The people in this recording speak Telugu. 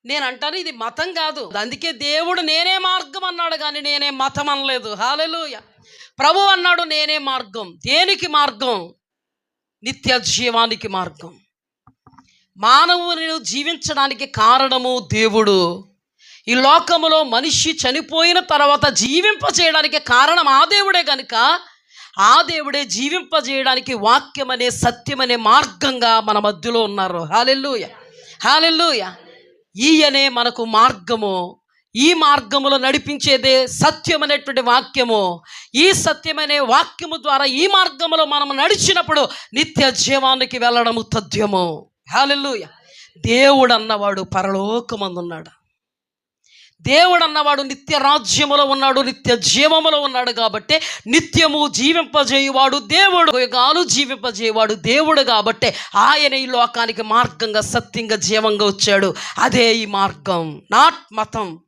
నేను అంటాను ఇది మతం కాదు. అందుకే దేవుడు నేనే మార్గం అన్నాడు కానీ నేనే మతం అనలేదు. హల్లెలూయా. ప్రభు అన్నాడు నేనే మార్గం. దేనికి మార్గం? నిత్య జీవానికి మార్గం. మానవుని జీవించడానికి కారణము దేవుడు. ఈ లోకములో మనిషి చనిపోయిన తర్వాత జీవింపజేయడానికి కారణం ఆ దేవుడే కనుక ఆ దేవుడే జీవింపజేయడానికి వాక్యం అనే సత్యం అనే మార్గంగా మన మధ్యలో ఉన్నారు. హల్లెలూయా, హల్లెలూయా. ఈయనే మనకు మార్గము. ఈ మార్గములో నడిపించేదే సత్యం అనేటువంటి వాక్యము. ఈ సత్యమనే వాక్యము ద్వారా ఈ మార్గములో మనం నడిచినప్పుడు నిత్య జీవానికి వెళ్ళడము తథ్యము. హల్లెలూయా. దేవుడు అన్నవాడు పరలోకమందున్నాడు. దేవుడు అన్నవాడు నిత్య రాజ్యములో ఉన్నాడు, నిత్య జీవములో ఉన్నాడు. కాబట్టి నిత్యము జీవింపజేయువాడు దేవుడు, యుగాలు జీవింపజేయువాడు దేవుడు. కాబట్టి ఆయన ఈ లోకానికి మార్గంగా సత్యంగా జీవంగా వచ్చాడు. అదే ఈ మార్గం, నాట్ మతం.